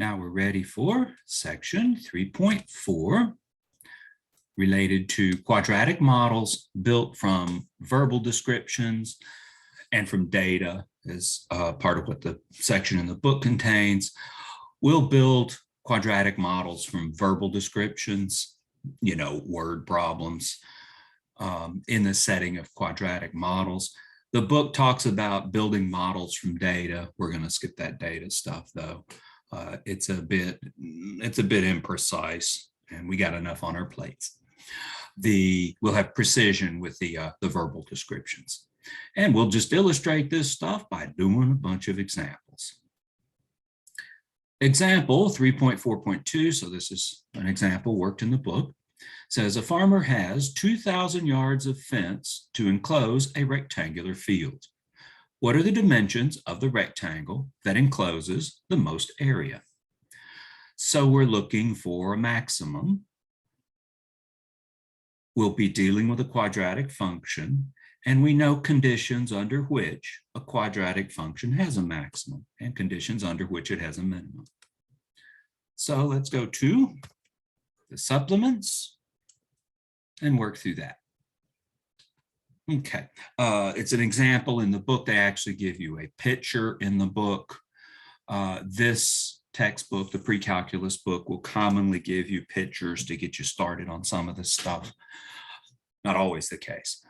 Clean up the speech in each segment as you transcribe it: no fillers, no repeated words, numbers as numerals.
Now we're ready for section 3.4, related to quadratic models built from verbal descriptions and from data as part of what the section in the book contains. We'll build quadratic models from verbal descriptions, word problems, in the setting of quadratic models. The book talks about building models from data. We're going to skip that data stuff, though. It's a bit imprecise, and we got enough on our plates. We'll have precision with the verbal descriptions, and we'll just illustrate this stuff by doing a bunch of examples. Example 3.4.2, so this is an example worked in the book, says a farmer has 2,000 yards of fence to enclose a rectangular field. What are the dimensions of the rectangle that encloses the most area? So we're looking for a maximum. We'll be dealing with a quadratic function, and we know conditions under which a quadratic function has a maximum and conditions under which it has a minimum. So let's go to the supplements and work through that. Okay, it's an example in the book. They actually give you a picture in the book. This textbook, the Precalculus book, will commonly give you pictures to get you started on some of this stuff. Not always the case.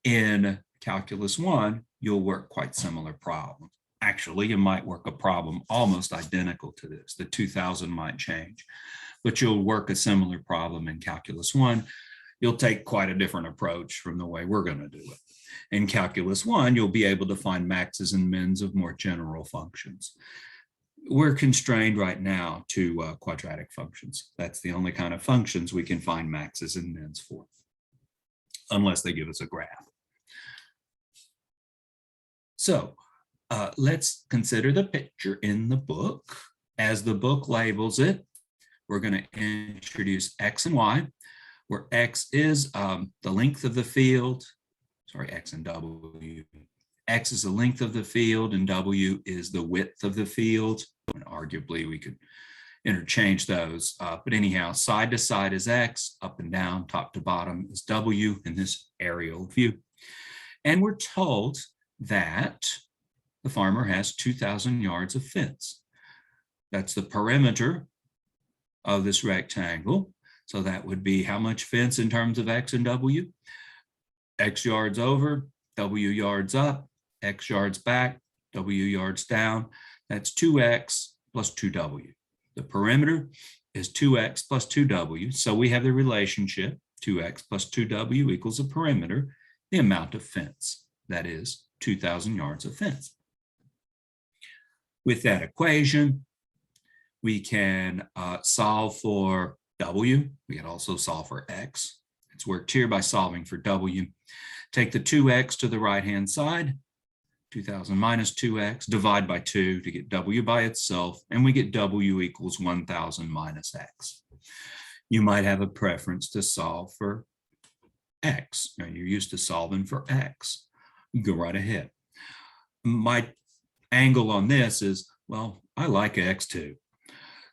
In Calculus 1, you'll work quite similar problems. Actually, you might work a problem almost identical to this. The 2,000 might change, but you'll work a similar problem in Calculus 1. You'll take quite a different approach from the way we're going to do it. In Calculus 1, you'll be able to find maxes and mins of more general functions. We're constrained right now to quadratic functions. That's the only kind of functions we can find maxes and mins for, unless they give us a graph. So let's consider the picture in the book. As the book labels it, we're going to introduce X and Y, where X is the length of the field, X and W. X is the length of the field and W is the width of the field. And arguably, we could interchange those. But anyhow, side to side is X, up and down, top to bottom is W in this aerial view. And we're told that the farmer has 2,000 yards of fence. That's the perimeter of this rectangle. So that would be how much fence in terms of X and W? X yards over, W yards up, X yards back, W yards down. That's 2X plus 2W. The perimeter is 2X plus 2W. So we have the relationship 2X plus 2W equals the perimeter, the amount of fence. That is 2,000 yards of fence. With that equation, we can solve for W. We can also solve for X. It's worked here by solving for W. Take the 2X to the right-hand side, 2,000 minus 2X, divide by 2 to get W by itself, and we get W equals 1,000 minus X. You might have a preference to solve for X. Now, you're used to solving for X. Go right ahead. My angle on this is, well, I like X too.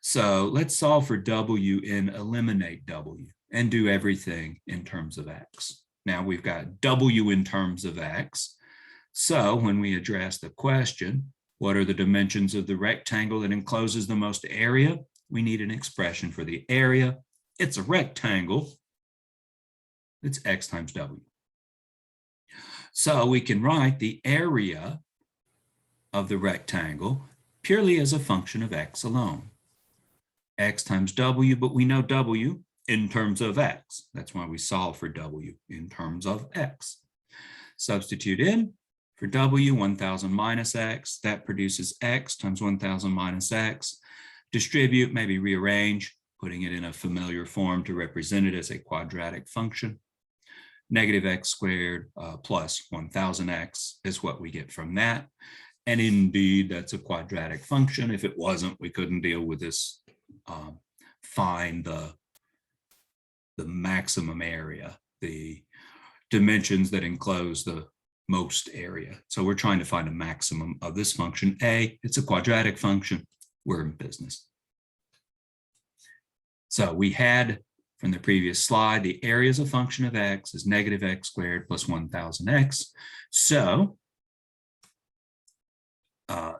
So let's solve for W and eliminate W and do everything in terms of X. Now we've got W in terms of X. So when we address the question, what are the dimensions of the rectangle that encloses the most area? We need an expression for the area. It's a rectangle. It's X times W. So we can write the area of the rectangle purely as a function of X alone. X times W, but we know W in terms of X. That's why we solve for W in terms of X. Substitute in for W, 1,000 minus X. That produces X times 1,000 minus X. Distribute, maybe rearrange, putting it in a familiar form to represent it as a quadratic function. Negative X squared plus 1,000X is what we get from that. And indeed, that's a quadratic function. If it wasn't, we couldn't deal with this. Find the maximum area, the dimensions that enclose the most area. So we're trying to find a maximum of this function A. It's a quadratic function. we're in business. So we had from the previous slide, the area as a function of x is negative x squared plus 1000x. So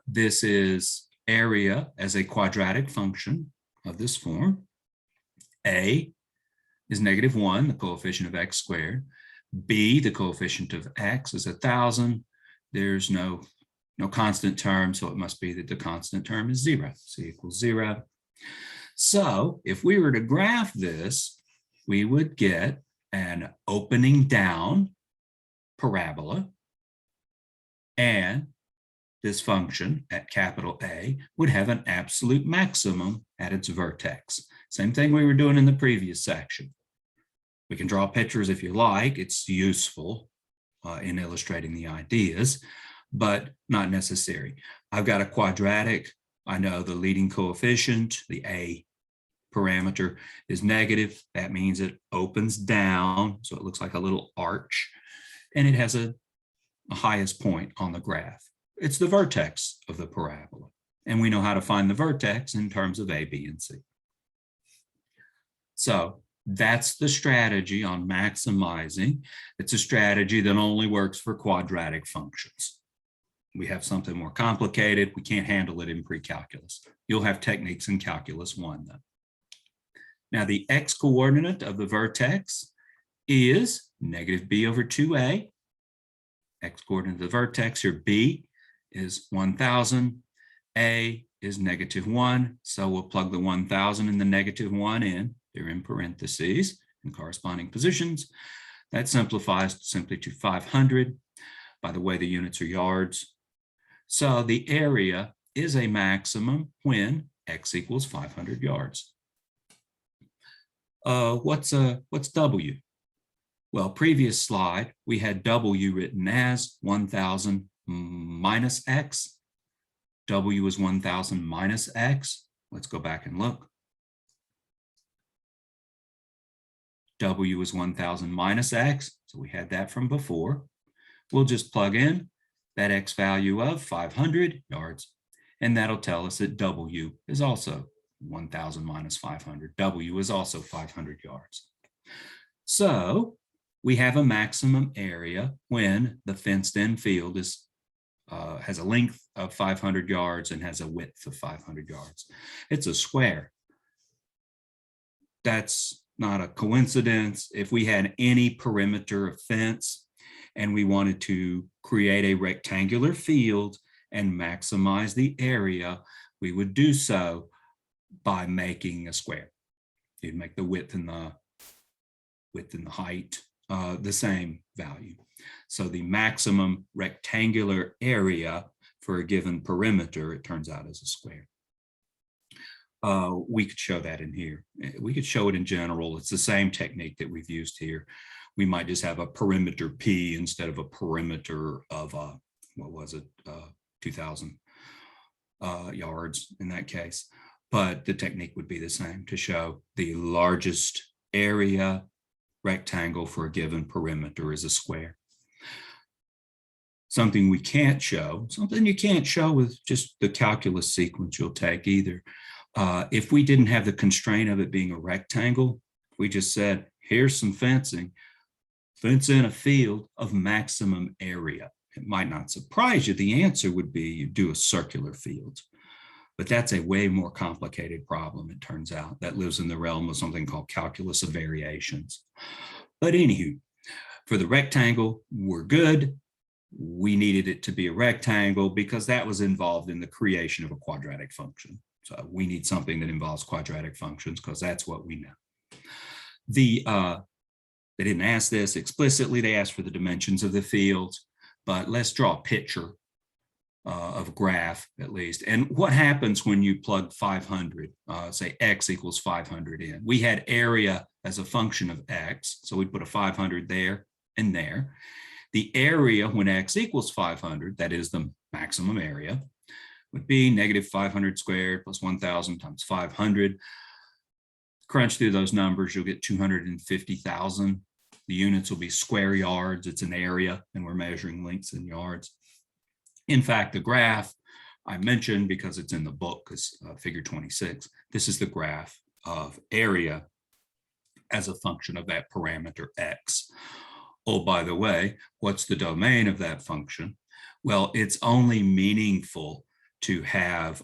this is area as a quadratic function of this form. A is -1, the coefficient of x squared. B, the coefficient of x, is 1000. There's no constant term, so it must be that the constant term is 0. C equals 0. So if we were to graph this, we would get an opening down parabola, and this function at capital A would have an absolute maximum at its vertex. Same thing we were doing in the previous section. We can draw pictures if you like. It's useful in illustrating the ideas, but not necessary. I've got a quadratic. I know the leading coefficient, the A parameter, is negative. That means it opens down, so it looks like a little arch, and it has a highest point on the graph. It's the vertex of the parabola, and we know how to find the vertex in terms of A, B, and C. So that's the strategy on maximizing. It's a strategy that only works for quadratic functions. We have something more complicated. We can't handle it in pre-calculus. You'll have techniques in calculus 1 though. Now the x coordinate of the vertex is -b/2a. X coordinate of the vertex here, b, is 1000. A is -1. So we'll plug the 1000 and the -1 in. They're in parentheses in corresponding positions. That simplifies simply to 500. By the way, the units are yards. So the area is a maximum when x equals 500 yards. What's W? Well, previous slide, we had W written as 1000 minus x. W is 1000 minus x. Let's go back and look. W is 1000 minus x, so we had that from before. We'll just plug in that x value of 500 yards, and that'll tell us that W is also 1000 minus 500. W is also 500 yards. So we have a maximum area when the fenced-in field is has a length of 500 yards and has a width of 500 yards. It's a square. That's not a coincidence. If we had any perimeter of fence and we wanted to create a rectangular field and maximize the area, we would do so by making a square. You'd make the width and the height the same value. So the maximum rectangular area for a given perimeter, it turns out, is a square. We could show that in here. We could show it in general. It's the same technique that we've used here. We might just have a perimeter P instead of a perimeter of, 2,000 yards in that case. But the technique would be the same to show the largest area rectangle for a given perimeter is a square. Something we can't show, something you can't show with just the calculus sequence you'll take either. If we didn't have the constraint of it being a rectangle, we just said, here's some fencing, fence in a field of maximum area. It might not surprise you. The answer would be you do a circular field. But that's a way more complicated problem, it turns out, that lives in the realm of something called calculus of variations. But anywho, for the rectangle, we're good. We needed it to be a rectangle because that was involved in the creation of a quadratic function. So we need something that involves quadratic functions because that's what we know. They didn't ask this explicitly. They asked for the dimensions of the fields, but let's draw a picture of a graph at least. And what happens when you plug 500, say x equals 500 in? We had area as a function of x, so we put a 500 there and there. The area when x equals 500, that is the maximum area, would be -500 squared plus 1000 times 500. Crunch through those numbers, you'll get 250,000. The units will be square yards. It's an area, and we're measuring lengths in yards. In fact, the graph I mentioned, because it's in the book, is figure 26. This is the graph of area as a function of that parameter x. Oh, by the way, what's the domain of that function? Well, it's only meaningful to have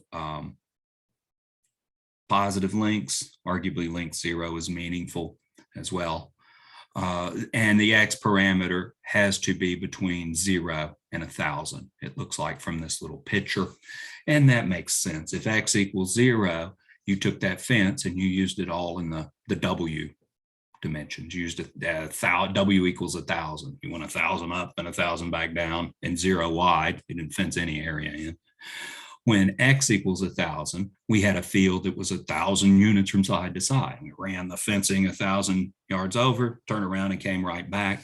positive links. Arguably, link 0 is meaningful as well. And the x parameter has to be between 0 and 1,000, it looks like from this little picture. And that makes sense. If x equals 0, you took that fence and you used it all in the w dimensions. You used w equals 1,000. You want 1,000 up and 1,000 back down and 0 wide. You didn't fence any area in. When x equals 1,000, we had a field that was 1,000 units from side to side. We ran the fencing 1,000 yards over, turned around and came right back,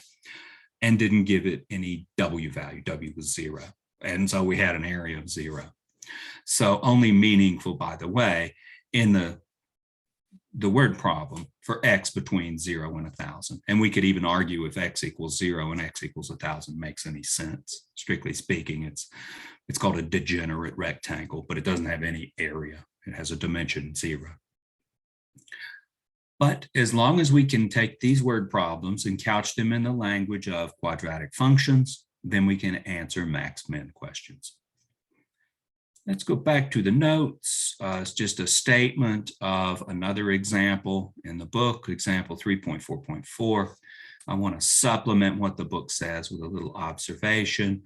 and didn't give it any w value. W was 0. And so we had an area of 0. So only meaningful, by the way, in the word problem for x between 0 and 1,000. And we could even argue if x equals 0 and x equals 1,000 makes any sense. Strictly speaking, it's called a degenerate rectangle, but it doesn't have any area. It has a dimension 0. But as long as we can take these word problems and couch them in the language of quadratic functions, then we can answer max-min questions. Let's go back to the notes. It's just a statement of another example in the book, example 3.4.4. I want to supplement what the book says with a little observation,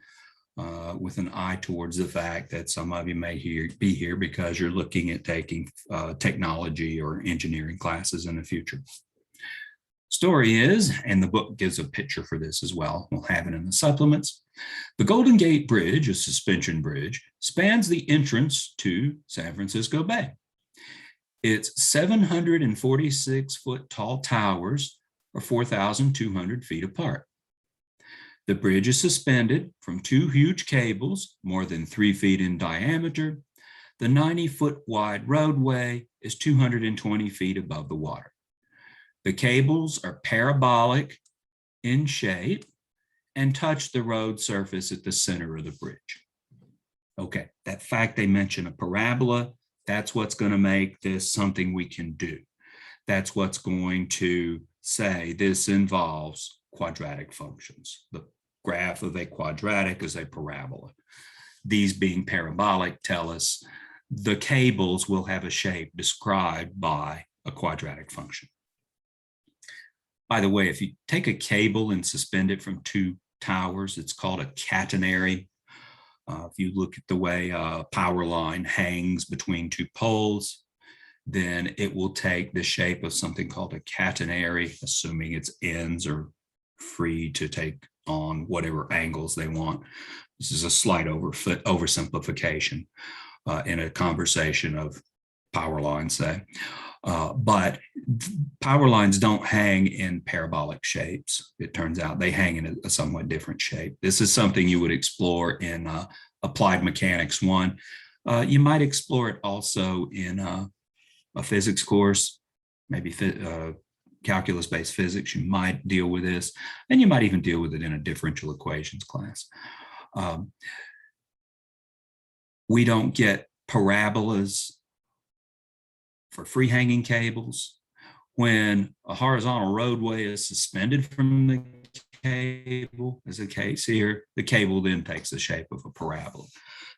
with an eye towards the fact that some of you may be here because you're looking at taking technology or engineering classes in the future. Story is, and the book gives a picture for this as well, we'll have it in the supplements. The Golden Gate Bridge, a suspension bridge, spans the entrance to San Francisco Bay. Its 746-foot tall towers are 4,200 feet apart. The bridge is suspended from 2 huge cables, more than 3 feet in diameter. The 90-foot wide roadway is 220 feet above the water. The cables are parabolic in shape and touch the road surface at the center of the bridge. Okay, that fact they mention a parabola, that's what's going to make this something we can do. That's what's going to say this involves quadratic functions. The graph of a quadratic is a parabola. These being parabolic tell us the cables will have a shape described by a quadratic function. By the way, if you take a cable and suspend it from 2 towers, it's called a catenary. If you look at the way a power line hangs between 2 poles, then it will take the shape of something called a catenary, assuming its ends are free to take on whatever angles they want. This is a slight oversimplification in a conversation of power lines, say. But power lines don't hang in parabolic shapes. It turns out they hang in a somewhat different shape. This is something you would explore in Applied Mechanics 1. You might explore it also in a physics course, maybe calculus-based physics. You might deal with this, and you might even deal with it in a differential equations class. We don't get parabolas for free hanging cables. When a horizontal roadway is suspended from the cable, as the case here, the cable then takes the shape of a parabola.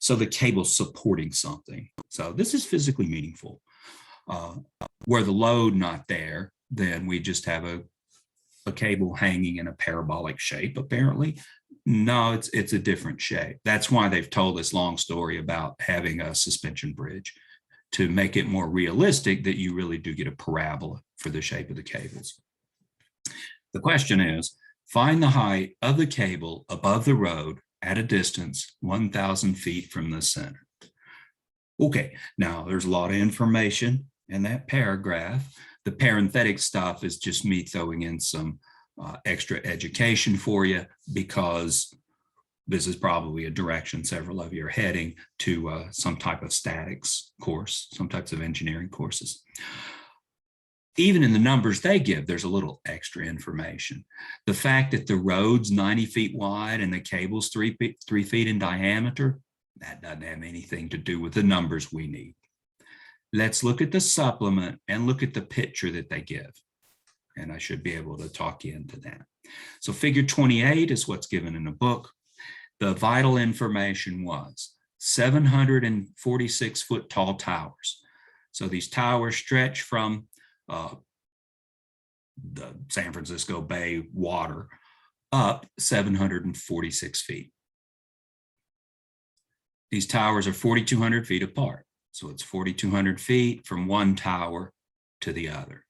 So the cable's supporting something. So this is physically meaningful. Where the load not there, then we just have a cable hanging in a parabolic shape, apparently. No, it's a different shape. That's why they've told this long story about having a suspension bridge, to make it more realistic that you really do get a parabola for the shape of the cables. The question is, find the height of the cable above the road at a distance 1,000 feet from the center. Okay, now there's a lot of information in that paragraph. The parenthetic stuff is just me throwing in some extra education for you, because this is probably a direction several of you are heading to some type of statics course, some types of engineering courses. Even in the numbers they give, there's a little extra information. The fact that the road's 90 feet wide and the cable's 3 feet in diameter, That doesn't have anything to do with the numbers we need. Let's look at the supplement and look at the picture that they give. And I should be able to talk you into that. So figure 28 is what's given in the book. The vital information was 746 foot tall towers. So these towers stretch from the San Francisco Bay water up 746 feet. These towers are 4,200 feet apart. So it's 4,200 feet from one tower to the other.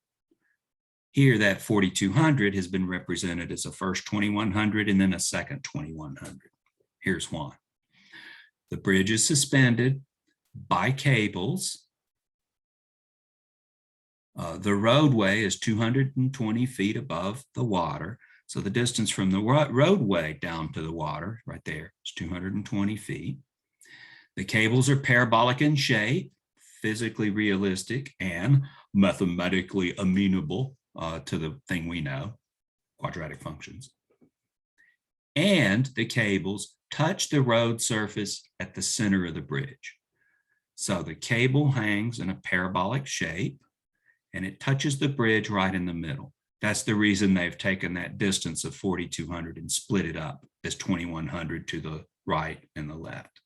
Here, that 4,200 has been represented as a first 2,100 and then a second 2,100. Here's why. The bridge is suspended by cables. The roadway is 220 feet above the water. So the distance from the roadway down to the water right there is 220 feet. The cables are parabolic in shape, physically realistic, and mathematically amenable to the thing we know, quadratic functions. And the cables touch the road surface at the center of the bridge. So the cable hangs in a parabolic shape, and it touches the bridge right in the middle. That's the reason they've taken that distance of 4,200 and split it up as 2,100 to the right and the left.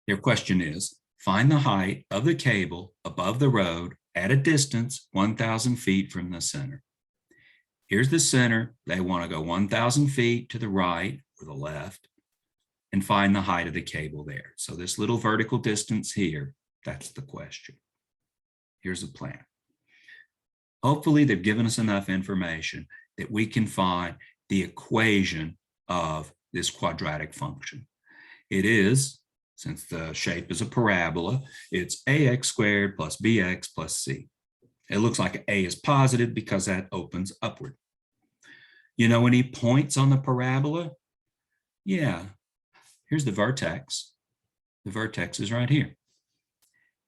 Their question is, find the height of the cable above the road at a distance 1,000 feet from the center. Here's the center. They want to go 1,000 feet to the right or the left and find the height of the cable there. So this little vertical distance here, that's the question. Here's the plan. Hopefully they've given us enough information that we can find the equation of this quadratic function. It is, since the shape is a parabola, it's ax squared plus bx plus c. It looks like a is positive because that opens upward. You know any points on the parabola? Yeah, here's the vertex. The vertex is right here.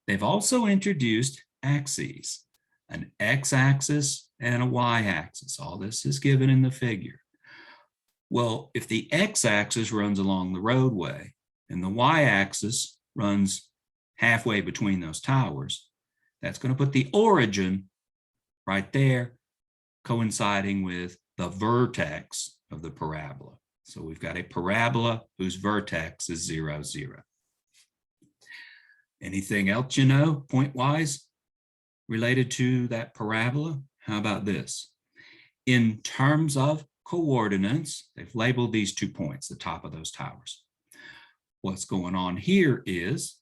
They've also introduced axes, an x-axis and a y-axis. All this is given in the figure. Well, if the x-axis runs along the roadway and the y-axis runs halfway between those towers, that's going to put the origin right there, coinciding with the vertex of the parabola. So we've got a parabola whose vertex is 0, 0. Anything else you know, point-wise, related to that parabola? How about this? In terms of coordinates, they've labeled these 2 points, the top of those towers. What's going on here is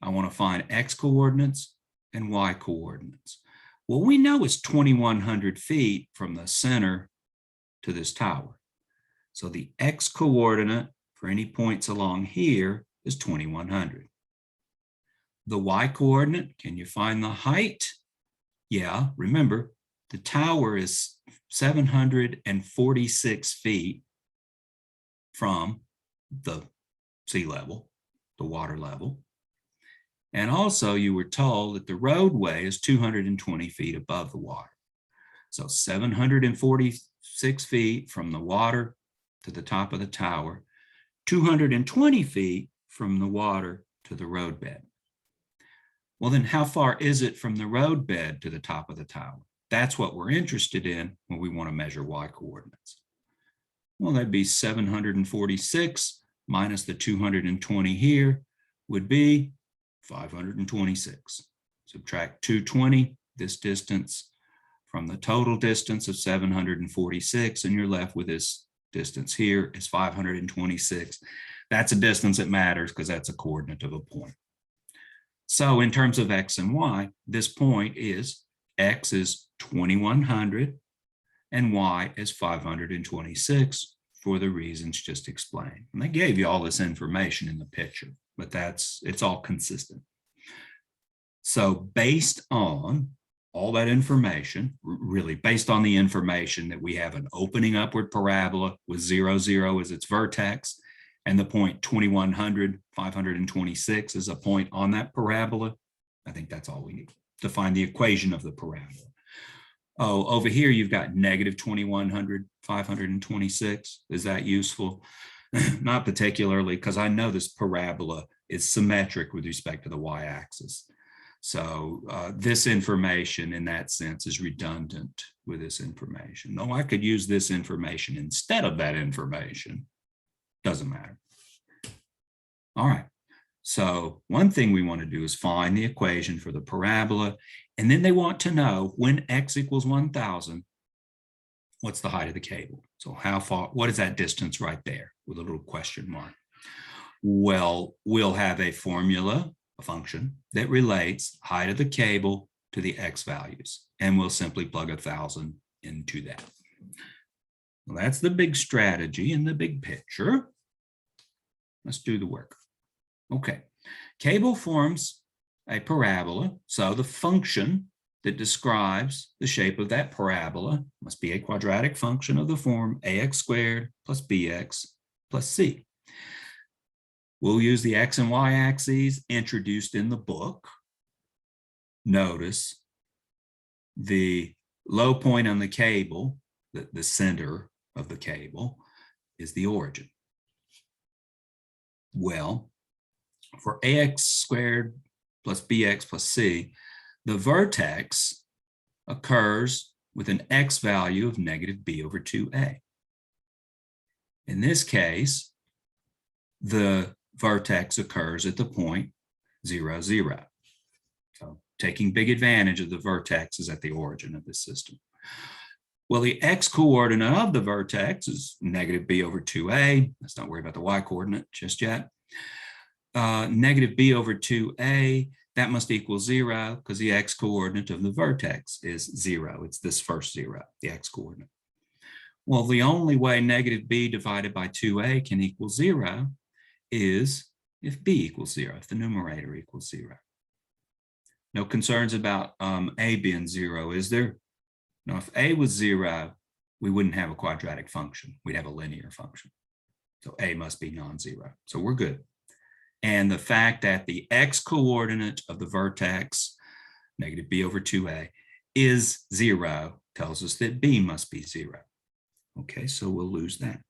I want to find x coordinates and y coordinates. Well, we know it's 2,100 feet from the center to this tower. So the x coordinate for any points along here is 2,100. The y coordinate, can you find the height? Yeah, remember, the tower is 746 feet from the sea level, the water level. And also you were told that the roadway is 220 feet above the water. So 746 feet from the water to the top of the tower, 220 feet from the water to the roadbed. Well, then how far is it from the roadbed to the top of the tower? That's what we're interested in when we want to measure y coordinates. Well, that'd be 746 minus the 220 here would be 526. Subtract 220, this distance, from the total distance of 746, and you're left with this distance here is 526. That's a distance that matters because that's a coordinate of a point. So in terms of x and y, this point is x is 2,100 and y is 526 for the reasons just explained. And they gave you all this information in the picture, but it's all consistent. So based on all that information, really based on the information that we have an opening upward parabola with 0, 0 as its vertex, and the point 2,100, 526 is a point on that parabola, I think that's all we need to find the equation of the parabola. Oh, over here you've got negative 2,100, 526. Is that useful? not particularly, because I know this parabola is symmetric with respect to the y-axis. So this information in that sense is redundant with this information. Though I could use this information instead of that information, doesn't matter. All right, so one thing we want to do is find the equation for the parabola, and then they want to know when x equals 1,000, what's the height of the cable? So how far, what is that distance right there with a little question mark? Well, we'll have a formula, a function that relates height of the cable to the x values, and we'll simply plug 1,000 into that. Well, that's the big strategy in the big picture. Let's do the work. Okay, cable forms a parabola, so the function that describes the shape of that parabola must be a quadratic function of the form ax squared plus bx plus c. We'll use the x and y axes introduced in the book. Notice the low point on the cable, the center of the cable, is the origin. Well, for ax squared plus bx plus c, the vertex occurs with an x value of negative b over 2a. In this case, the vertex occurs at the point 0, 0. So taking big advantage of the vertex is at the origin of this system. Well, the x coordinate of the vertex is negative b over 2a. Let's not worry about the y coordinate just yet. Negative b over 2a, that must equal 0 because the x coordinate of the vertex is 0. It's this first 0, the x coordinate. Well, the only way negative b divided by 2a can equal 0 is if b equals 0, if the numerator equals 0. No concerns about a being 0, is there? Now, if a was 0, we wouldn't have a quadratic function. We'd have a linear function. So a must be non-zero. So we're good. And the fact that the x coordinate of the vertex, negative b over 2a, is 0 tells us that b must be 0. Okay, so we'll lose that.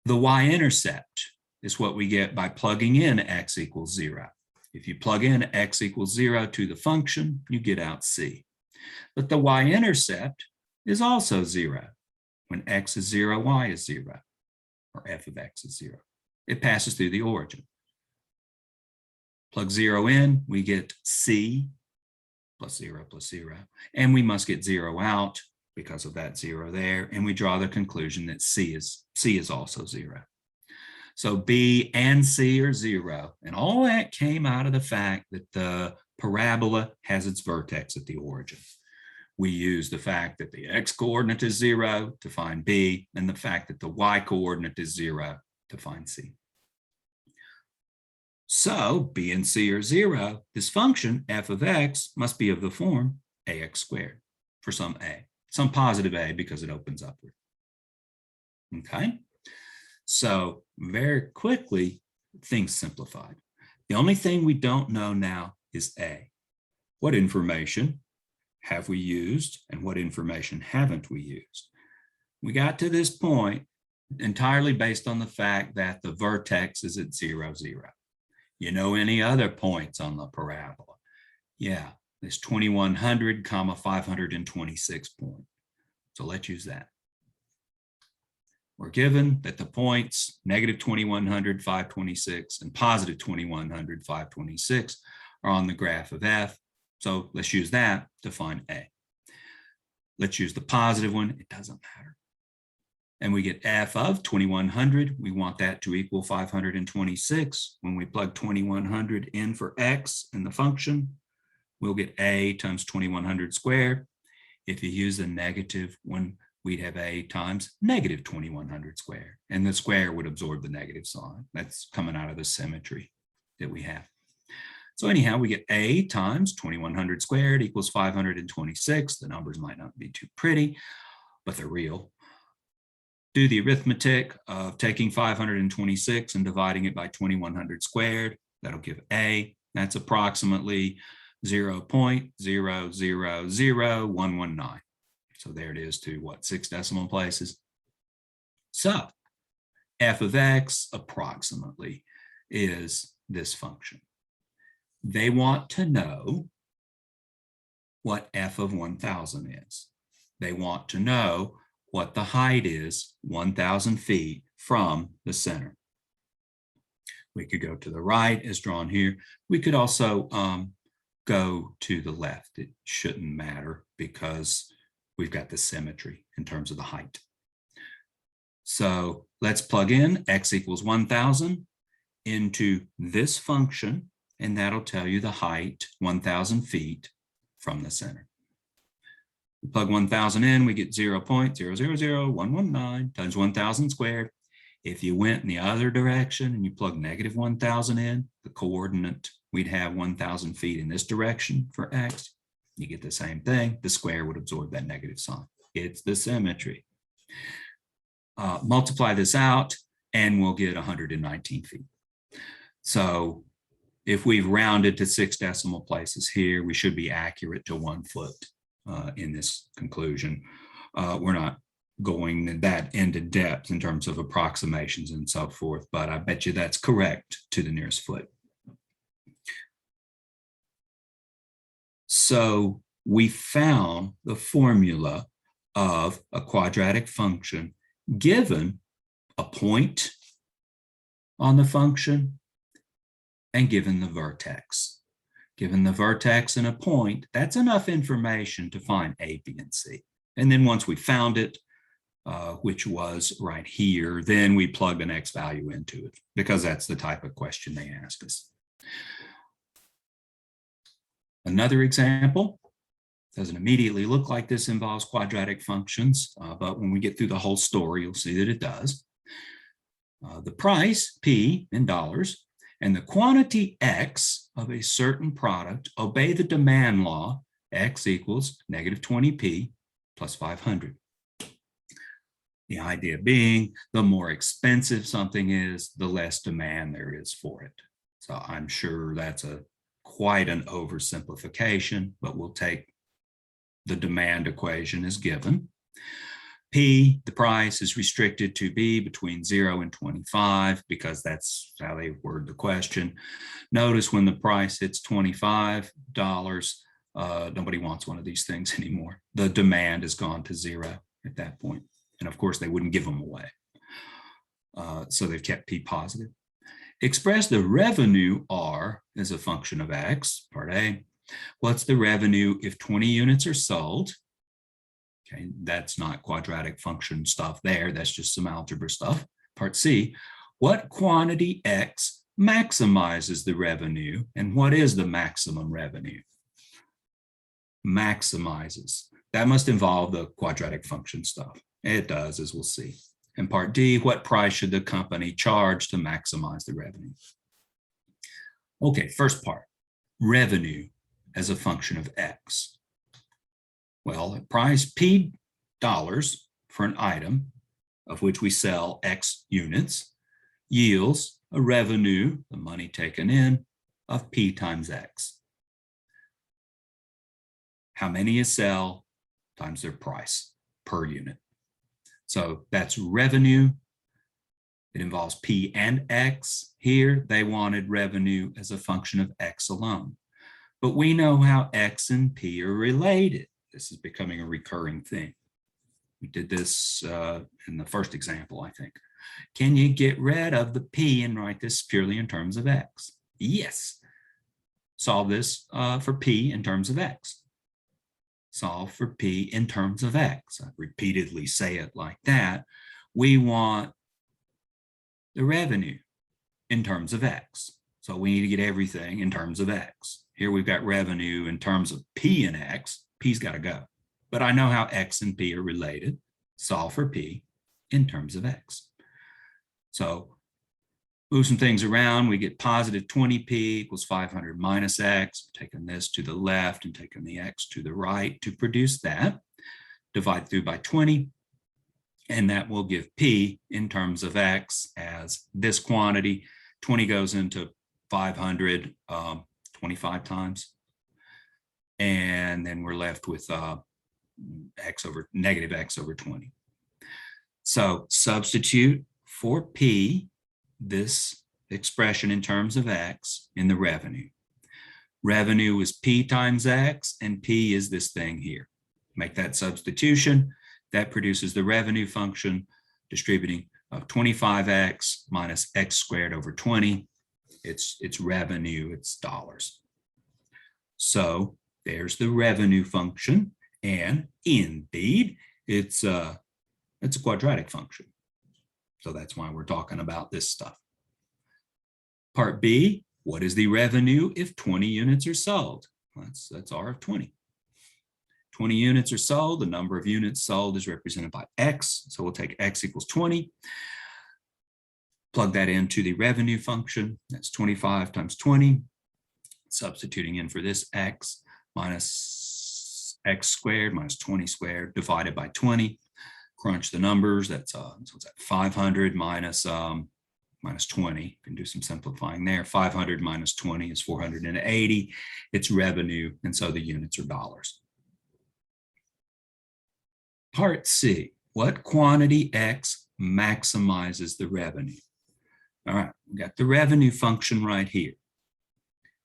The y-intercept is what we get by plugging in x equals 0. If you plug in x equals 0 to the function, you get out c. But the y-intercept is also 0. When x is 0, y is 0, or f of x is 0. It passes through the origin. Plug 0 in, we get c plus 0 plus 0. And we must get 0 out because of that 0 there. And we draw the conclusion that c is also 0. So b and c are 0. And all that came out of the fact that the parabola has its vertex at the origin. We use the fact that the x coordinate is 0 to find b, and the fact that the y coordinate is 0 to find c. So b and c are 0. This function, f of x, must be of the form ax squared for some a, some positive a because it opens upward. Okay? So very quickly, things simplified. The only thing we don't know now is a. What information have we used and what information haven't we used? We got to this point entirely based on the fact that the vertex is at 0, 0. You know any other points on the parabola? Yeah, this 2100, 526 point. So let's use that. We're given that the points negative 2100, 526, and positive 2100, 526 are on the graph of f. So let's use that to find a. Let's use the positive one. It doesn't matter. And we get f of 2100. We want that to equal 526. When we plug 2100 in for x in the function, we'll get a times 2100 squared. If you use the negative one, we'd have a times negative 2100 squared. And the square would absorb the negative sign. That's coming out of the symmetry that we have. So anyhow, we get a times 2100 squared equals 526. The numbers might not be too pretty, but they're real. Do the arithmetic of taking 526 and dividing it by 2100 squared. That'll give a. That's approximately 0.000119. So there it is to what, 6 decimal places. So f of x approximately is this function. They want to know what f of 1,000 is. They want to know what the height is 1,000 feet from the center. We could go to the right as drawn here. We could also go to the left. It shouldn't matter because we've got the symmetry in terms of the height. So let's plug in x equals 1,000 into this function, and that'll tell you the height, 1,000 feet from the center. We plug 1,000 in, we get 0.000119 times 1,000 squared. If you went in the other direction and you plug negative 1,000 in, the coordinate, we'd have 1,000 feet in this direction for x. You get the same thing. The square would absorb that negative sign. It's the symmetry. Multiply this out and we'll get 119 feet. So if we've rounded to 6 decimal places here, we should be accurate to 1 foot in this conclusion. We're not going that into depth in terms of approximations and so forth, but I bet you that's correct to the nearest foot. So we found the formula of a quadratic function given a point on the function and given the vertex. Given the vertex and a point, that's enough information to find A, B, and C. And then once we found it, which was right here, then we plugged an x value into it because that's the type of question they asked us. Another example doesn't immediately look like this involves quadratic functions, but when we get through the whole story, you'll see that it does. The price, P in dollars, and the quantity X of a certain product obey the demand law, X equals negative 20P plus 500. The idea being the more expensive something is, the less demand there is for it. So I'm sure that's quite an oversimplification, but we'll take the demand equation as given. P, the price, is restricted to be between 0 and 25 because that's how they word the question. Notice when the price hits $25, nobody wants one of these things anymore. The demand has gone to 0 at that point. And of course, they wouldn't give them away. So they've kept P positive. Express the revenue R as a function of X, part A. What's the revenue if 20 units are sold? Okay, that's not quadratic function stuff there. That's just some algebra stuff. Part C, what quantity X maximizes the revenue and what is the maximum revenue? Maximizes. That must involve the quadratic function stuff. It does, as we'll see. And part D, what price should the company charge to maximize the revenue? Okay, first part, revenue as a function of X. Well, a price P dollars for an item of which we sell X units yields a revenue, the money taken in, of P times X. How many you sell times their price per unit. So that's revenue. It involves P and X. Here, they wanted revenue as a function of X alone. But we know how X and P are related. This is becoming a recurring thing. We did this in the first example, I think. Can you get rid of the P and write this purely in terms of X? Yes. Solve this for P in terms of X. Solve for P in terms of X. I repeatedly say it like that. We want the revenue in terms of X. So we need to get everything in terms of X. Here we've got revenue in terms of P and X. P's got to go. But I know how X and P are related. Solve for P in terms of X. So move some things around. We get positive 20P equals 500 minus X. Taking this to the left and taking the X to the right to produce that. Divide through by 20. And that will give P in terms of X as this quantity. 20 goes into 500 25 times. And then we're left with negative X over 20. So substitute for P, this expression in terms of X in the revenue. Revenue is P times X, and P is this thing here. Make that substitution. That produces the revenue function distributing of 25X minus X squared over 20. It's revenue, it's dollars. So there's the revenue function, and indeed, it's a quadratic function. So that's why we're talking about this stuff. Part B, what is the revenue if 20 units are sold? That's R of 20. 20 units are sold. The number of units sold is represented by X. So we'll take X equals 20. Plug that into the revenue function. That's 25 times 20. Substituting in for this X minus X squared minus 20 squared divided by 20. Crunch the numbers. That's so what's that? 500 minus 20. You can do some simplifying there. 500 minus 20 is 480. It's revenue, and so the units are dollars. Part C, what quantity X maximizes the revenue? All right, we got the revenue function right here.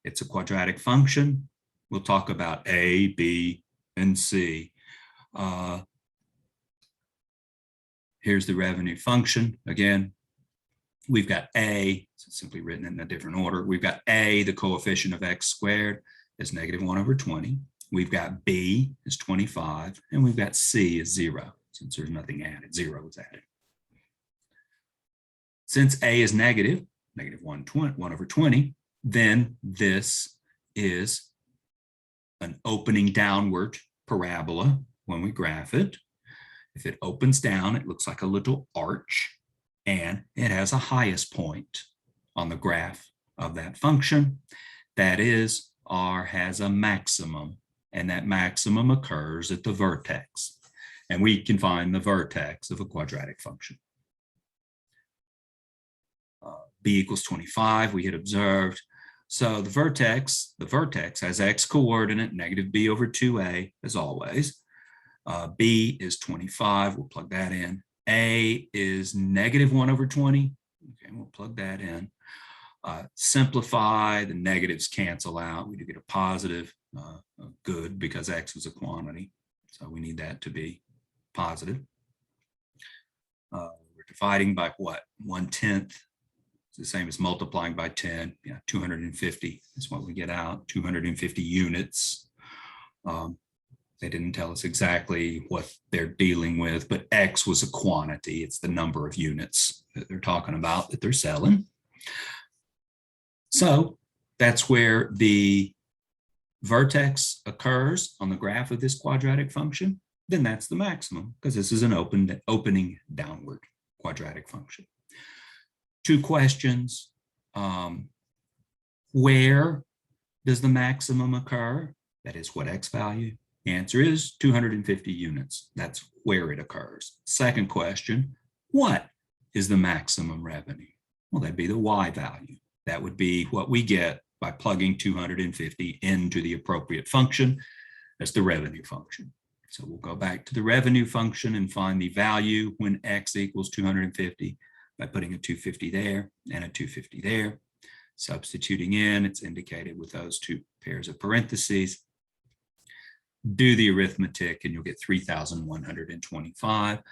It's a quadratic function. We'll talk about A, B, and C. Here's the revenue function. Again, we've got A, so it's simply written in a different order. We've got A, the coefficient of X squared is -1 over 20. We've got B is 25, and we've got C is 0. Since there's nothing added, 0 is added. Since A is negative, -1 over 20, then this is an opening downward parabola when we graph it. If it opens down, it looks like a little arch, and it has a highest point on the graph of that function. That is, R has a maximum, and that maximum occurs at the vertex. And we can find the vertex of a quadratic function. B equals 25, we had observed. So the vertex has X coordinate, -b over 2a, as always. B is 25, we'll plug that in. A is -1 over 20. Okay, we'll plug that in. Simplify, the negatives cancel out. We do get a positive, good, because X is a quantity. So we need that to be positive. We're dividing by what? 1/10. It's the same as multiplying by 10. Yeah, 250 is what we get out, 250 units. They didn't tell us exactly what they're dealing with, but X was a quantity. It's the number of units that they're talking about that they're selling. So that's where the vertex occurs on the graph of this quadratic function. Then that's the maximum, because this is an opening downward quadratic function. 2 questions. Where does the maximum occur? That is, what X value? The answer is 250 units. That's where it occurs. Second question, what is the maximum revenue? Well, that'd be the Y value. That would be what we get by plugging 250 into the appropriate function. That's the revenue function. So we'll go back to the revenue function and find the value when X equals 250 by putting a 250 there and a 250 there. Substituting in, it's indicated with those 2 pairs of parentheses. Do the arithmetic and you'll get 3,125.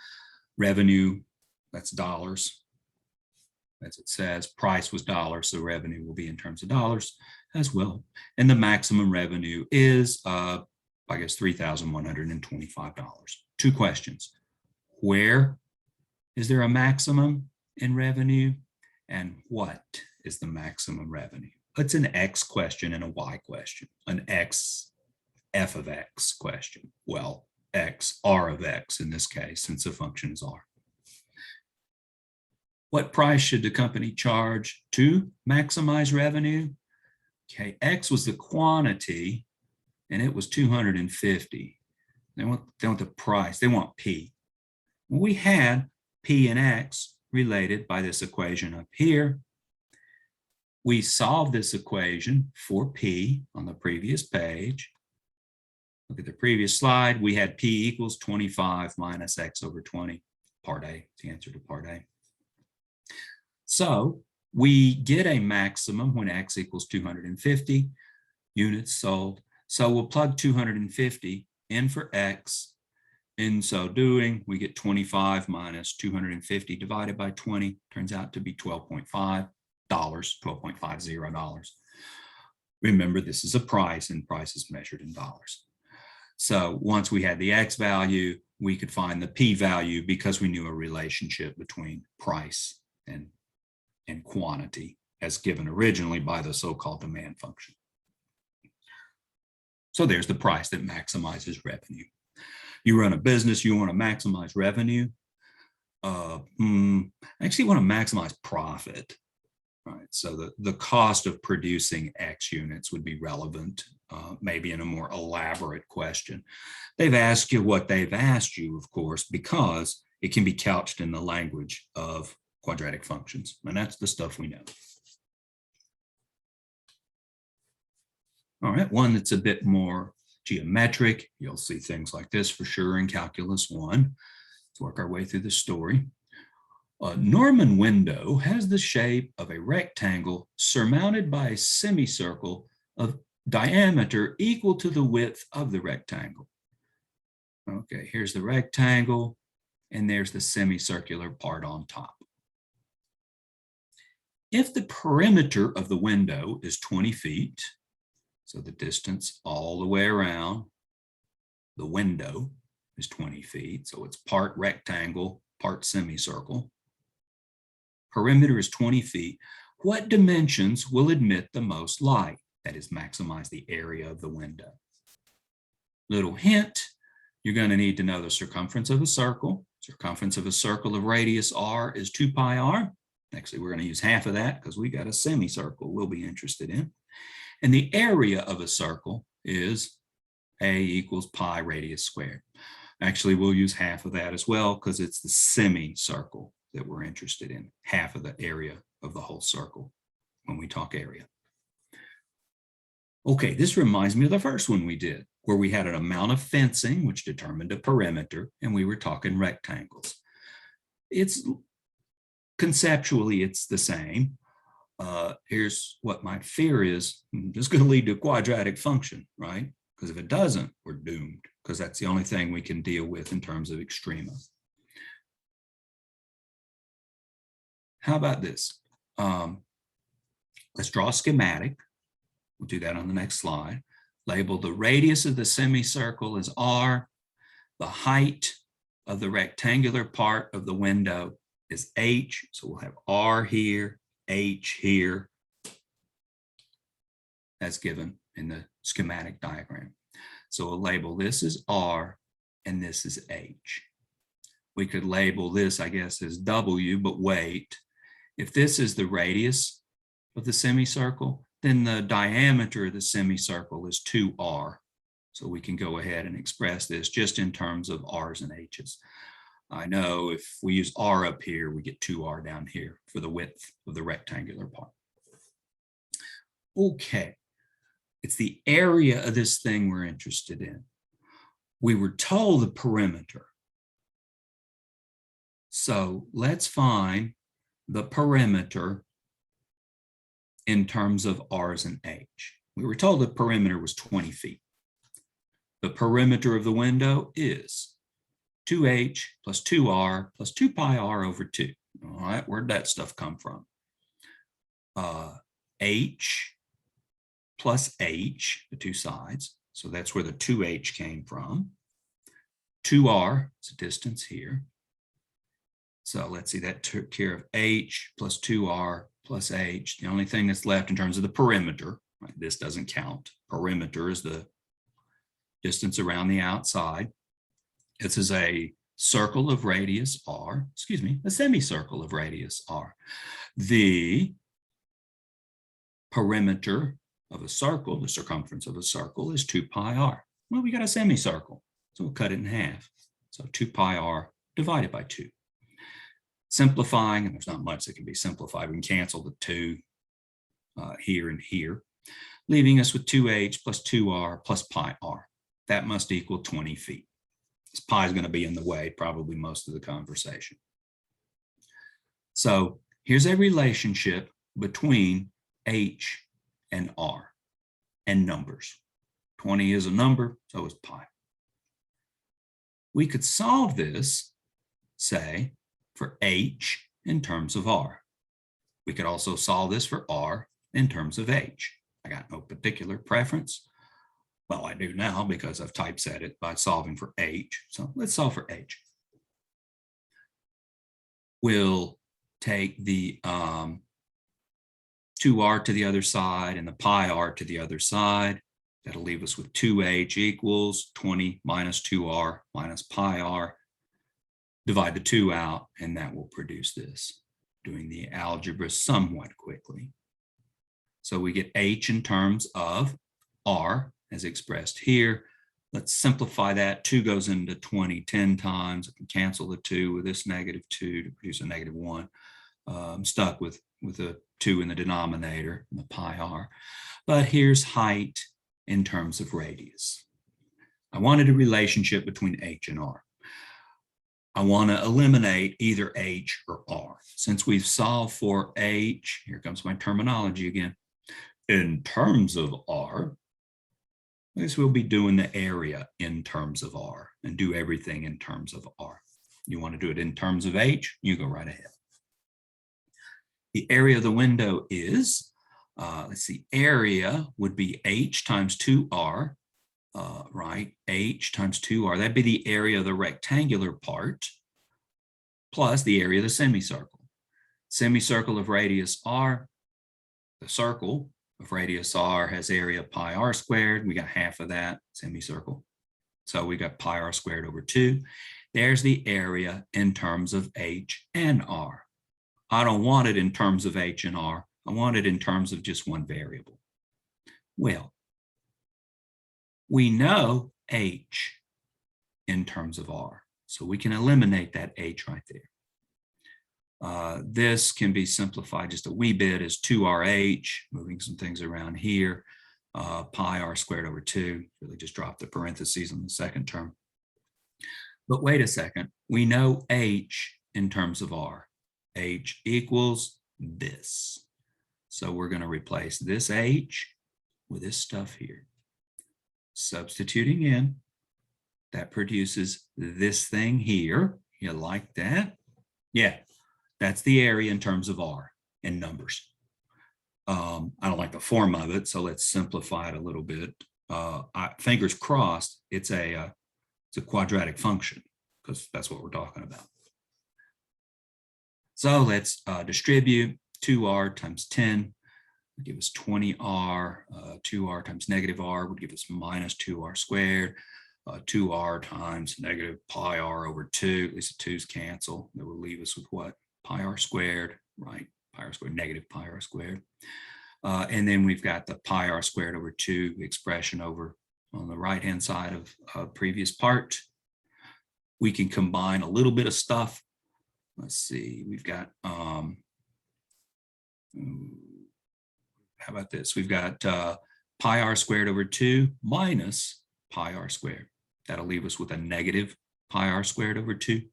Revenue, that's dollars. As it says, price was dollars, so revenue will be in terms of dollars as well. And the maximum revenue is, I guess, $3,125. 2 questions. Where is there a maximum in revenue? And what is the maximum revenue? It's an X question and a Y question. An X, f of X question. Well, X, R of X in this case, since the function is R. What price should the company charge to maximize revenue? Okay, X was the quantity, and it was 250. They want the price, they want P. We had P and X related by this equation up here. We solved this equation for P on the previous page. Look at the previous slide. We had P equals 25 minus X over 20. Part A, the answer to part A. So we get a maximum when x equals 250 units sold. So we'll plug 250 in for x. In so doing, we get 25 minus 250 divided by 20, turns out to be $12.50, $12.50. Remember, this is a price, and price is measured in dollars. So once we had the x value, we could find the p-value because we knew a relationship between price and quantity as given originally by the so-called demand function. So there's the price that maximizes revenue. You run a business, you want to maximize revenue. Actually, you want to maximize profit. Right, so the cost of producing X units would be relevant, maybe in a more elaborate question. They've asked you what they've asked you, of course, because it can be couched in the language of quadratic functions, and that's the stuff we know. All right, one that's a bit more geometric. You'll see things like this for sure in Calculus 1. Let's work our way through the story. A Norman window has the shape of a rectangle surmounted by a semicircle of diameter equal to the width of the rectangle. Okay, here's the rectangle, and there's the semicircular part on top. If the perimeter of the window is 20 feet, so the distance all the way around the window is 20 feet, so it's part rectangle, part semicircle. Perimeter is 20 feet. What dimensions will admit the most light? That is, maximize the area of the window. Little hint, you're going to need to know the circumference of a circle. Circumference of a circle of radius r is 2 pi r. Actually, we're going to use half of that because we got a semicircle we'll be interested in. And the area of a circle is a equals pi radius squared. Actually, we'll use half of that as well because it's the semicircle that we're interested in, half of the area of the whole circle when we talk area. Okay, this reminds me of the first one we did, where we had an amount of fencing, which determined a perimeter, and we were talking rectangles. It's conceptually, it's the same. Here's what my fear is. It's going to lead to a quadratic function, right? Because if it doesn't, we're doomed, because that's the only thing we can deal with in terms of extrema. How about this? Let's draw a schematic. We'll do that on the next slide. Label the radius of the semicircle as r. The height of the rectangular part of the window is h. So we'll have r here, h here, as given in the schematic diagram. So we'll label this as r, and this is h. We could label this, I guess, as w, but wait. If this is the radius of the semicircle, then the diameter of the semicircle is 2r. So we can go ahead and express this just in terms of r's and h's. I know if we use r up here, we get 2r down here for the width of the rectangular part. Okay, it's the area of this thing we're interested in. We were told the perimeter. So let's find the perimeter in terms of r's and h. We were told the perimeter was 20 feet. The perimeter of the window is 2h plus 2r plus 2 pi r over 2. All right, where'd that stuff come from? H plus h, the two sides. So that's where the 2h came from. 2r is a distance here. So let's see, that took care of h plus 2r plus h. The only thing that's left in terms of the perimeter, right, this doesn't count. Perimeter is the distance around the outside. This is a circle of radius r, a semicircle of radius r. The perimeter of a circle, the circumference of a circle, is 2 pi r. Well, we got a semicircle, so we'll cut it in half. So 2 pi r divided by 2. Simplifying, and there's not much that can be simplified. We can cancel the 2 here and here, leaving us with 2h plus 2r plus pi r. That must equal 20 feet. This pi is going to be in the way probably most of the conversation. So Here's a relationship between h and r and numbers. 20 is a number, so is pi. We could solve this, say, for h in terms of r. We could also solve this for r in terms of h. I got no particular preference. Well, I do now because I've typeset it by solving for h. So let's solve for h. We'll take the 2r to the other side and the pi r to the other side. That'll leave us with 2h equals 20 minus 2r minus pi r. Divide the 2 out, and that will produce this, doing the algebra somewhat quickly. So we get h in terms of r as expressed here. Let's simplify that. 2 goes into 20 10 times. I can cancel the 2 with this -2 to produce a -1. I'm stuck with a 2 in the denominator, and the pi r. But here's height in terms of radius. I wanted a relationship between h and r. I want to eliminate either h or r. Since we've solved for h, here comes my terminology again. In terms of r, I guess we'll be doing the area in terms of r and do everything in terms of r. You want to do it in terms of h, you go right ahead. The area of the window is, let's see, area would be h times 2r, right? H times 2r, that'd be the area of the rectangular part plus the area of the semicircle. Semicircle of radius r, the circle of radius r has area pi r squared. We got half of that semicircle. So we got pi r squared over 2. There's the area in terms of h and r. I don't want it in terms of h and r. I want it in terms of just one variable. Well, we know h in terms of r, so we can eliminate that h right there. This can be simplified just a wee bit as 2rh, moving some things around here, pi r squared over 2, really just drop the parentheses on the second term. But wait a second, we know h in terms of r. H equals this. So we're going to replace this h with this stuff here. Substituting in, that produces this thing here. You like that? Yeah, that's the area in terms of r in numbers. I don't like the form of it, so let's simplify it a little bit. Fingers crossed, it's a quadratic function, because that's what we're talking about. So let's distribute 2r times 10 would give us 20r. 2r times -r would give us minus 2r squared. 2r times negative pi r over 2. At least the 2's cancel. That will leave us with what? Pi r squared, right? Pi r squared, negative pi r squared. And then we've got the pi r squared over 2 expression over on the right-hand side of previous part. We can combine a little bit of stuff. Let's see, we've got, how about this? We've got pi r squared over 2 minus pi r squared. That'll leave us with a negative pi r squared over 2,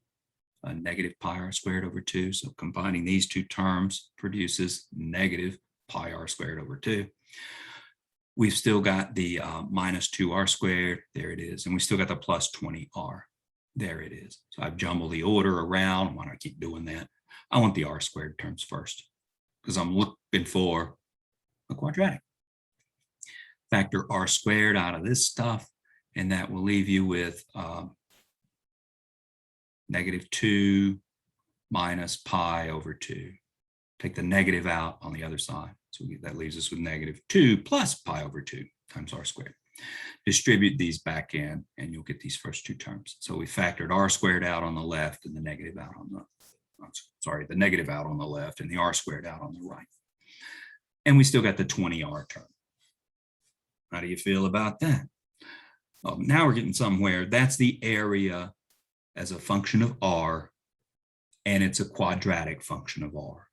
a negative pi r squared over 2. So combining these two terms produces negative pi r squared over 2. We've still got the minus 2r squared. There it is. And we still got the plus 20r. There it is. So I've jumbled the order around. Why do I keep doing that? I want the r squared terms first because I'm looking for a quadratic. Factor r squared out of this stuff, and that will leave you with -2 minus pi over 2. Take the negative out on the other side. So that leaves us with -2 plus pi over 2 times r squared. Distribute these back in, and you'll get these first two terms. So we factored r squared out on the left and the negative out on the, the negative out on the left and the r squared out on the right. And we still got the 20r term. How do you feel about that? Well, now we're getting somewhere. That's the area as a function of r, and it's a quadratic function of r.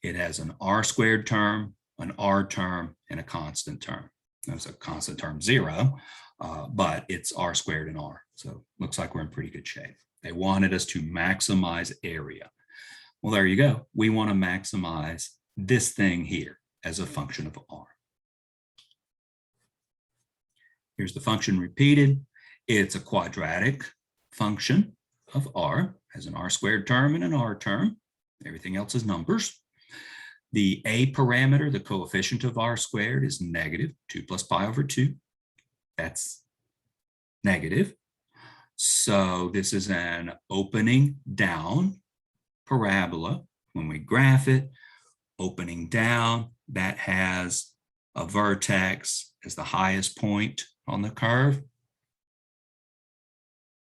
It has an r squared term, an r term, and a constant term. There's a constant term 0, but it's r squared and r. So looks like we're in pretty good shape. They wanted us to maximize area. Well, there you go. We want to maximize this thing here as a function of r. Here's the function repeated. It's a quadratic function of r, has an r squared term and an r term. Everything else is numbers. The a parameter, the coefficient of r squared, is negative 2 plus pi over 2. That's negative. So this is an opening down parabola. When we graph it, opening down, that has a vertex as the highest point on the curve.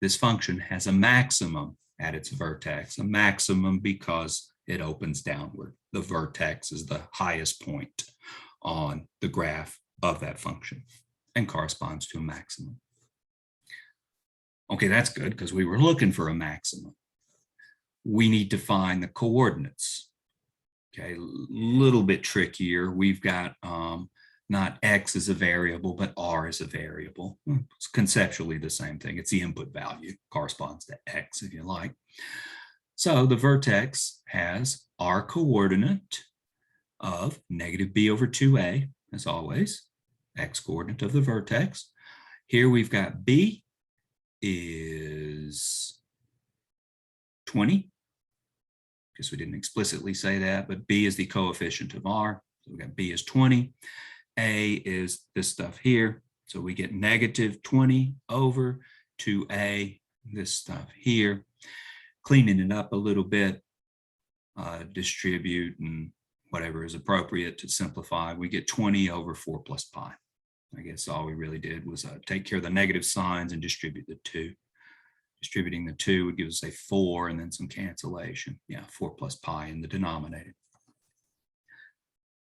This function has a maximum at its vertex, a maximum because it opens downward. The vertex is the highest point on the graph of that function and corresponds to a maximum. Okay, that's good because we were looking for a maximum. We need to find the coordinates. Okay, a little bit trickier. We've got not x as a variable, but r as a variable. It's conceptually the same thing. It's the input value, corresponds to x if you like. So the vertex has our coordinate of negative b over 2a, as always, x coordinate of the vertex. Here we've got b is 20. Guess we didn't explicitly say that, but b is the coefficient of r. So we got b is 20. A is this stuff here. So we get negative 20 over 2a, this stuff here. Cleaning it up a little bit, distribute and whatever is appropriate to simplify, we get 20 over 4 plus pi. I guess all we really did was take care of the negative signs and distribute the 2. Distributing the 2 would give us a 4 and then some cancellation. Yeah, 4 plus pi in the denominator.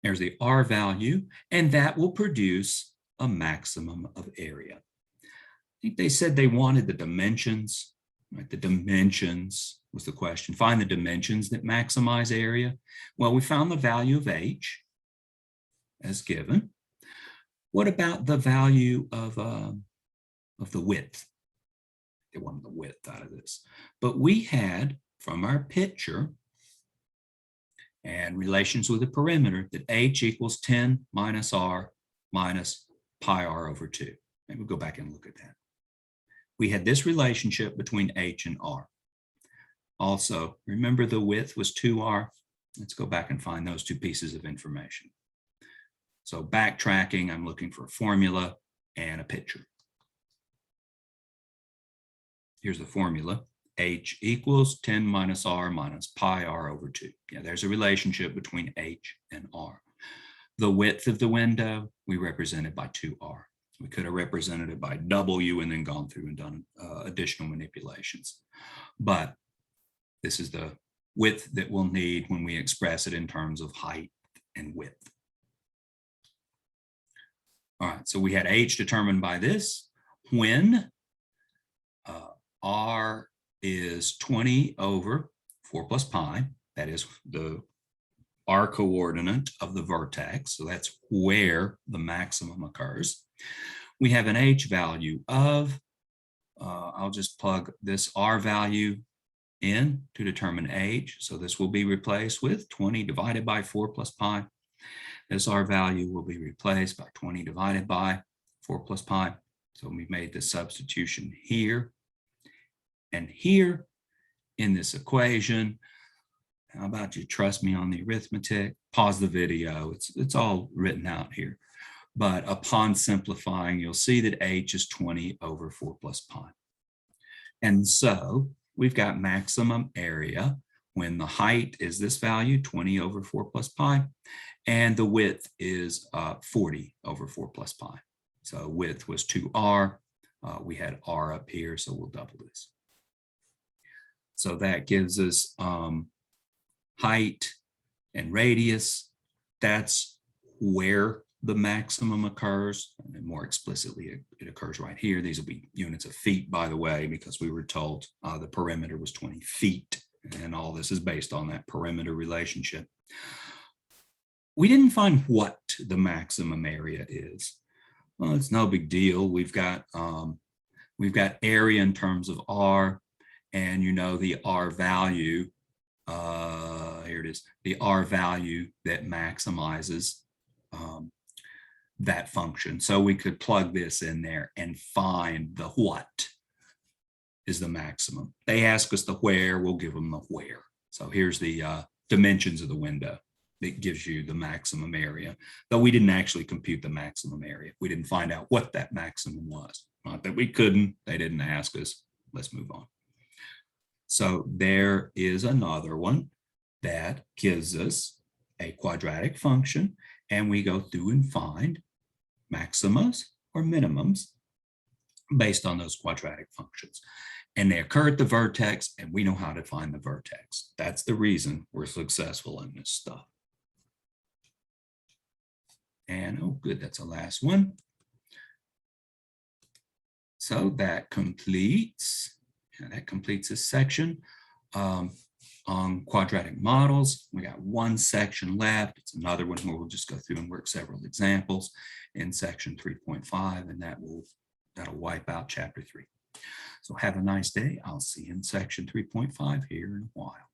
There's the r value, and that will produce a maximum of area. I think they said they wanted the dimensions, right? The dimensions was the question. Find the dimensions that maximize area. Well, we found the value of h as given. What about the value of the width? They wanted the width out of this. But we had, from our picture and relations with the perimeter, that h equals 10 minus r minus pi r over 2. Maybe we'll go back and look at that. We had this relationship between h and r. Also, remember the width was 2r? Let's go back and find those two pieces of information. So backtracking, I'm looking for a formula and a picture. Here's the formula. H equals 10 minus r minus pi r over 2. Yeah, there's a relationship between h and r. The width of the window, we represented by 2r. We could have represented it by w and then gone through and done additional manipulations. But this is the width that we'll need when we express it in terms of height and width. All right, so we had h determined by this. When r is 20 over 4 plus pi, that is the r coordinate of the vertex, so that's where the maximum occurs. We have an h value of, I'll just plug this r value in to determine h, so this will be replaced with 20 divided by 4 plus pi. This r value will be replaced by 20 divided by 4 plus pi. So we made the substitution here and here in this equation. How about you trust me on the arithmetic? Pause the video. It's all written out here. But upon simplifying, you'll see that h is 20 over 4 plus pi. And so we've got maximum area when the height is this value, 20 over 4 plus pi, and the width is 40 over 4 plus pi. So width was 2r. We had r up here, so we'll double this. So that gives us height and radius. That's where the maximum occurs. And more explicitly, it occurs right here. These will be units of feet, by the way, because we were told the perimeter was 20 feet. And all this is based on that perimeter relationship. We didn't find what the maximum area is. Well, it's no big deal. We've got area in terms of r, and you know the r value is the R value that maximizes that function. So we could plug this in there and find the what is the maximum. They ask us the where, we'll give them the where. So here's the dimensions of the window. It gives you the maximum area, though we didn't actually compute the maximum area. We didn't find out what that maximum was. Not that we couldn't, they didn't ask us. Let's move on. So there is another one that gives us a quadratic function, and we go through and find maximas or minimums based on those quadratic functions. And they occur at the vertex, and we know how to find the vertex. That's the reason we're successful in this stuff. And oh, good, that's the last one. So that completes this section on quadratic models. We got one section left. It's another one where we'll just go through and work several examples in section 3.5, and that'll wipe out chapter 3. So have a nice day. I'll see you in section 3.5 here in a while.